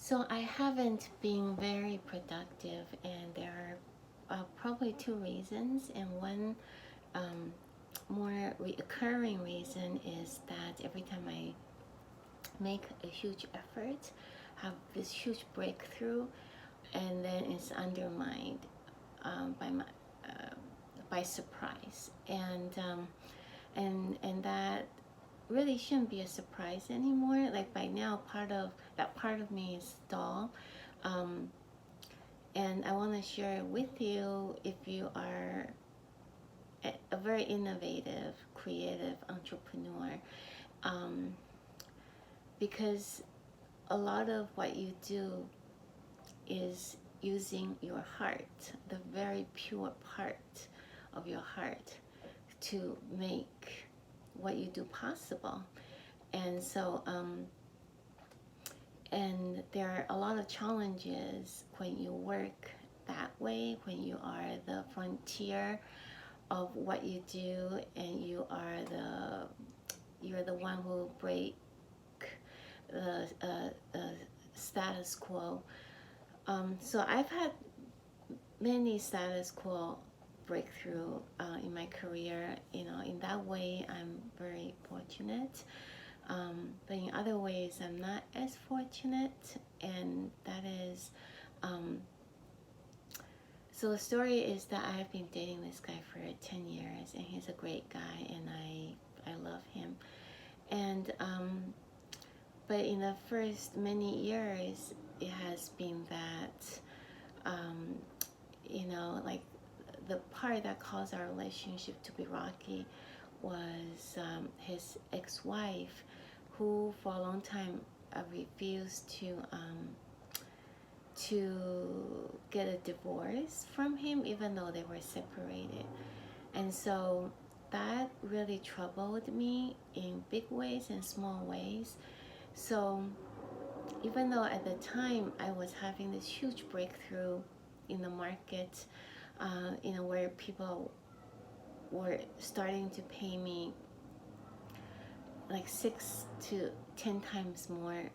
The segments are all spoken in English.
So I haven't been very productive, and there are probably two reasons. And one um, more recurring reason is that every time I make a huge effort, have this huge breakthrough, and then it's undermined by my uh, by surprise, and that really shouldn't be a surprise anymore. Like by now, part of me is dull, um, and I want to share with you if you are a very innovative, creative entrepreneur, um, because a lot of what you do is using your heart, the very pure part of your heart, to make what you do possible. And so, and there are a lot of challenges when you work that way, when you are the frontier of what you do, and you're the one who break the status quo. So I've had many status quo breakthrough in my career. You know, in that way, I'm very fortunate. But in other ways, I'm not as fortunate, and that is. So the story is that I have been dating this guy for 10 years, and he's a great guy, and I love him. And but in the first many years, it has been that you know, like the part that caused our relationship to be rocky was his ex-wife, who for a long time refused to get a divorce from him, even though they were separated. And so that really troubled me in big ways and small ways. So even though at the time I was having this huge breakthrough in the market, you know, where people were starting to pay me like 6 to 10 times more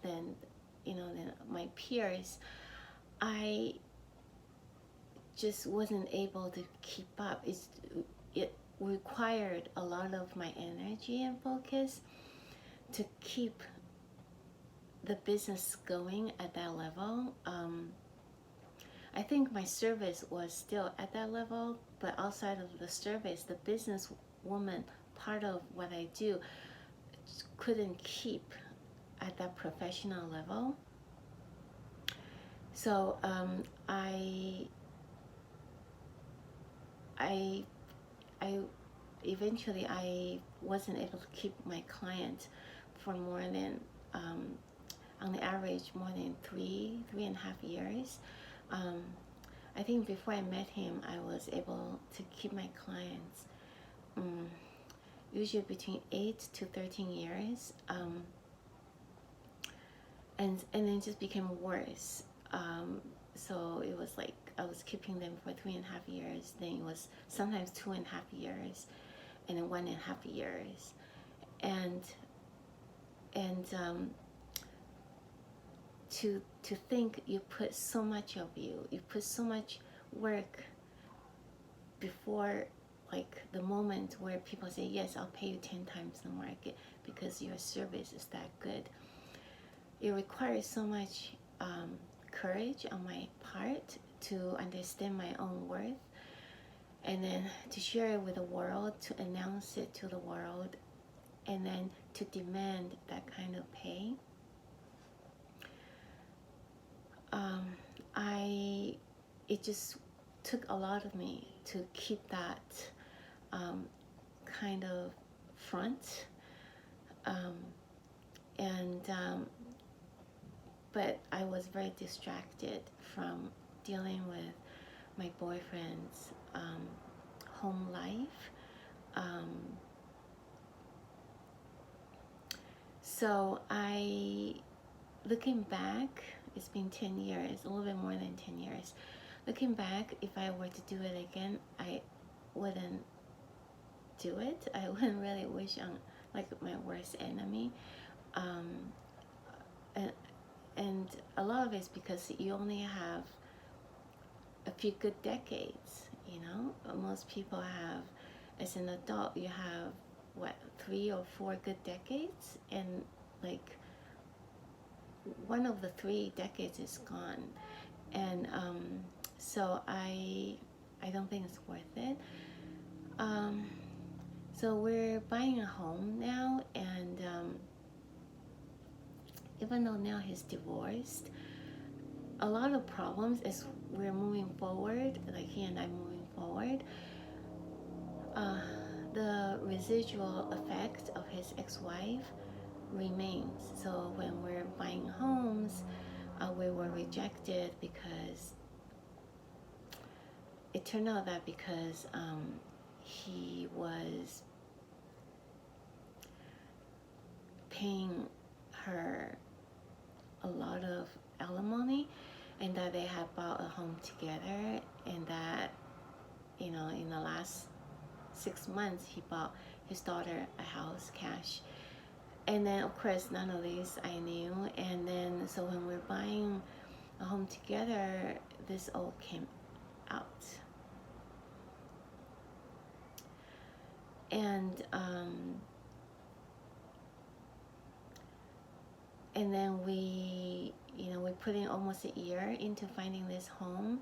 than, you know, than my peers, I just wasn't able to keep up. It required a lot of my energy and focus to keep the business going at that level. I think my service was still at that level, but outside of the service, the business woman part of what I do couldn't keep at that professional level. So I eventually I wasn't able to keep my client for more than on the average more than 3.5 years. I think before I met him, I was able to keep my clients usually between 8 to 13 years, and then it just became worse. So it was like I was keeping them for 3.5 years. Then it was sometimes 2.5 years, and then 1.5 years, and to think you put so much of you put so much work before like the moment where people say, yes, I'll pay you 10 times the market because your service is that good. It requires so much courage on my part to understand my own worth, and then to share it with the world, to announce it to the world, and then to demand that kind of pay. It just took a lot of me to keep that kind of front, but I was very distracted from dealing with my boyfriend's home life. So looking back, it's been 10 years, a little bit more than 10 years. Looking back, if I were to do it again, I wouldn't do it. I wouldn't really wish on like my worst enemy. And and a lot of it's because you only have a few good decades, you know. Most people have, as an adult, you have what, 3 or 4 good decades, and like one of the 3 decades is gone, and so I don't think it's worth it. So we're buying a home now, and even though now he's divorced, a lot of problems as we're moving forward, like he and I moving forward, the residual effect of his ex-wife remains. So when we're buying homes, we were rejected because it turned out that because he was paying her a lot of alimony, and that they had bought a home together, and that, you know, in the last 6 months he bought his daughter a house cash. And then of course none of these I knew, and then so when we're buying a home together, this all came out. And then we, you know, we put in almost a year into finding this home,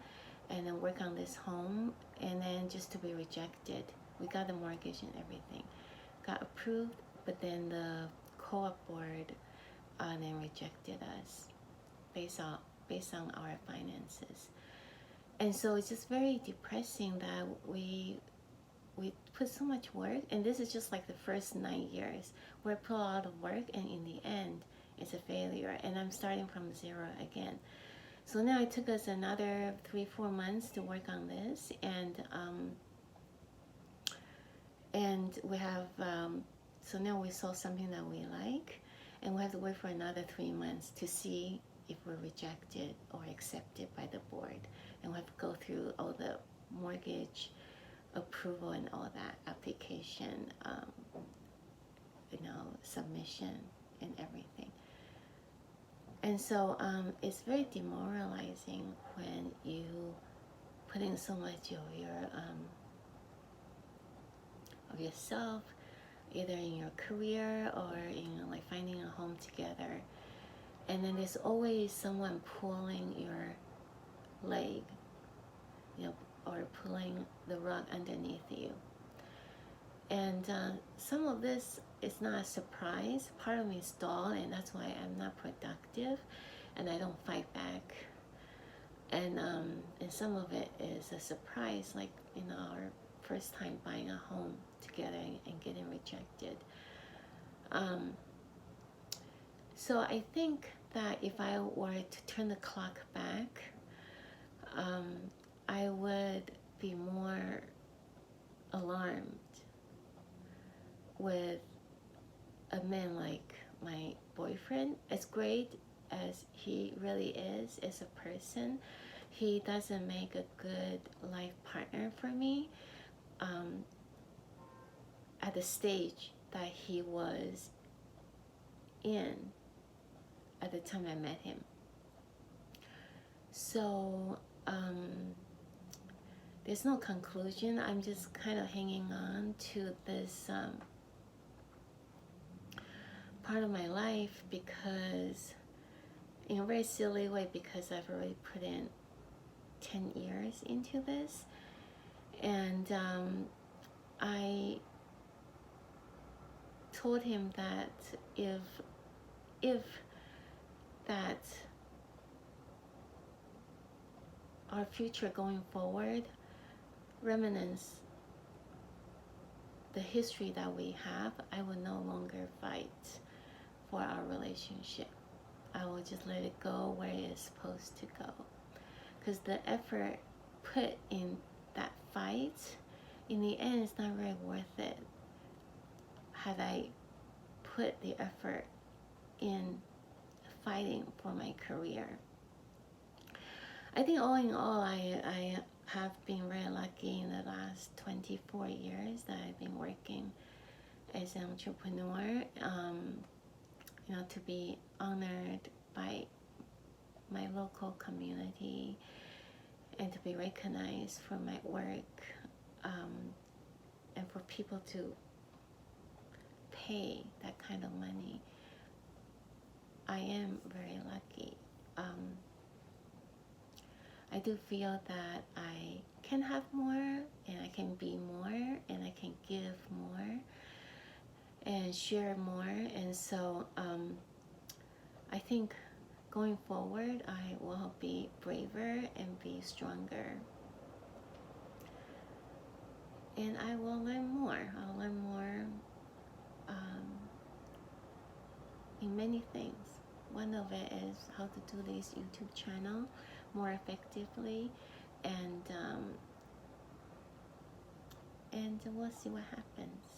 and then work on this home, and then just to be rejected. We got the mortgage and everything, got approved, but then the co-op board then rejected us based on our finances. And so it's just very depressing that we put so much work, and this is just like the first 9 years where I put a lot of work, and in the end it's a failure, and I'm starting from zero again. So now it took us another 3-4 months to work on this, and we have so now we saw something that we like, and we have to wait for another 3 months to see if we're rejected or accepted by the board, and we have to go through all the mortgage approval and all that application, you know, submission and everything. And so it's very demoralizing when you put in so much of yourself, either in your career or in like finding a home together, and then there's always someone pulling your leg, you know, or pulling the rug underneath you. And some of this is not a surprise. Part of me is dull, and that's why I'm not productive, and I don't fight back. And some of it is a surprise, like in our first time buying a home together and getting rejected. So I think that if I were to turn the clock back, I would be more alarmed with a man like my boyfriend. As great as he really is as a person, he doesn't make a good life partner for me at the stage that he was in at the time I met him. So there's no conclusion. I'm just kind of hanging on to this part of my life because, in a very silly way, because I've already put in 10 years into this. And I told him that if that our future going forward reminisces the history that we have, I will no longer fight for our relationship. I will just let it go where it is supposed to go. Because the effort put in that fight, in the end, it's not really worth it. Had I put the effort in fighting for my career. I think all in all, I have been very lucky in the last 24 years that I've been working as an entrepreneur, you know, to be honored by my local community and to be recognized for my work, and for people to pay that kind of money. I am very lucky. I do feel that I can have more, and I can be more, and I can give more and share more. And so I think going forward, I will be braver and be stronger. And I will learn more. I'll learn more in many things. One of it is how to do this YouTube channel more effectively, and we'll see what happens.